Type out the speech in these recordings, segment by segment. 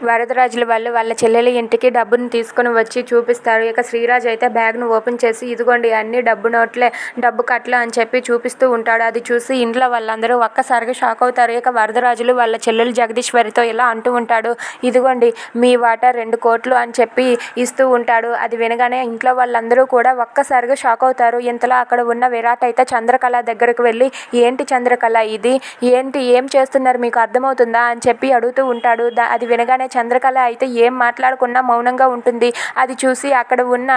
వరదరాజుల వాళ్ళు వాళ్ళ చెల్లెలి ఇంటికి డబ్బును తీసుకుని వచ్చి చూపిస్తారు. ఇక శ్రీరాజ్ అయితే బ్యాగ్ను ఓపెన్ చేసి ఇదిగోండి అన్ని డబ్బు నోట్లే, డబ్బు కట్టలు అని చెప్పి చూపిస్తూ ఉంటాడు. అది చూసి ఇంట్లో వాళ్ళందరూ ఒక్కసారిగా షాక్ అవుతారు. ఇక వరదరాజులు వాళ్ళ చెల్లెలు జగదీశ్వరితో ఇలా అంటూ ఉంటాడు, ఇదిగోండి మీ వాటా 2 కోట్లు అని చెప్పి ఇస్తూ ఉంటాడు. అది వినగానే ఇంట్లో వాళ్ళందరూ కూడా ఒక్కసారిగా షాక్ అవుతారు. ఇంతలో అక్కడ ఉన్న విరాట్ అయితే చంద్రకళ దగ్గరకు వెళ్ళి, ఏంటి చంద్రకళ ఇది, ఏంటి ఏం చేస్తున్నారు, మీకు అర్థమవుతుందా అని చెప్పి అడుగుతూ ఉంటాడు. అది వినగానే చంద్రకళ అయితే ఏం మాట్లాడకుండా మౌనంగా ఉంటుంది. అది చూసి అక్కడ ఉన్న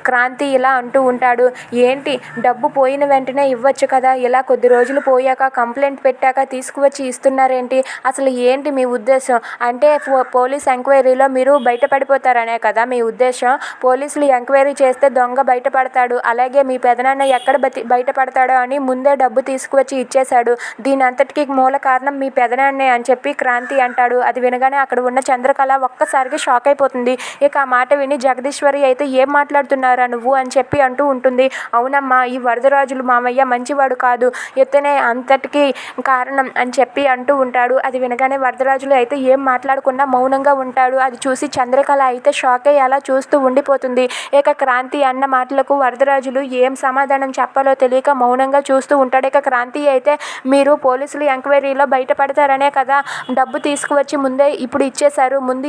క్రాంతి ఇలా అంటూ ఉంటాడు, ఏంటి డబ్బు పోయిన వెంటనే ఇవ్వచ్చు కదా, ఇలా కొద్ది రోజులు పోయాక కంప్లైంట్ పెట్టాక తీసుకువచ్చి ఇస్తున్నారేంటి, అసలు ఏంటి మీ ఉద్దేశం, అంటే పోలీస్ ఎంక్వైరీలో మీరు బయటపడిపోతారనే కదా మీ ఉద్దేశం, పోలీసులు ఎంక్వైరీ చేస్తే దొంగ బయటపడతాడు, అలాగే మీ పెదనాన్న ఎక్కడ బయటపడతాడో అని ముందే డబ్బు తీసుకువచ్చి ఇచ్చేశాడు, దీని అంతటికీ మూల కారణం మీ పెదనాన్నే అని చెప్పి క్రాంతి అంటాడు. అది వినగానే అక్కడ ఉన్న చంద్రకళ ఒక్కసారిగా షాక్ అయిపోతుంది. ఇక ఆ మాట విని జగదీశ్వరి అయితే ఏం మాట్లాడుతున్నారా నువ్వు అని చెప్పి అంటూ ఉంటుంది. అవునమ్మా, ఈ వరదరాజులు మామయ్య మంచివాడు కాదు, ఇతనే అంతటికీ కారణం అని చెప్పి అంటూ ఉంటాడు. అది వినగానే వరదరాజులు అయితే ఏం మాట్లాడకుండా మౌనంగా ఉంటాడు. అది చూసి చంద్రకళ అయితే షాక్ అయ్యి అలా చూస్తూ ఉండిపోతుంది. ఇక క్రాంతి అన్న మాటలకు వరదరాజులు ఏం సమాధానం చెప్పాలో తెలియక మౌనంగా చూస్తూ ఉంటాడు. ఇక క్రాంతి అయితే మీరు పోలీసులు ఎంక్వైరీలో బయటపడతారనే కదా డబ్బు తీసుకువచ్చి ముందే ఇప్పుడు ఇచ్చేశారు, ముందు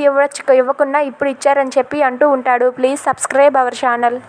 ఇవ్వకుండా ఇప్పుడు ఇచ్చారని చెప్పి అంటూ ఉంటాడు. Please subscribe our channel.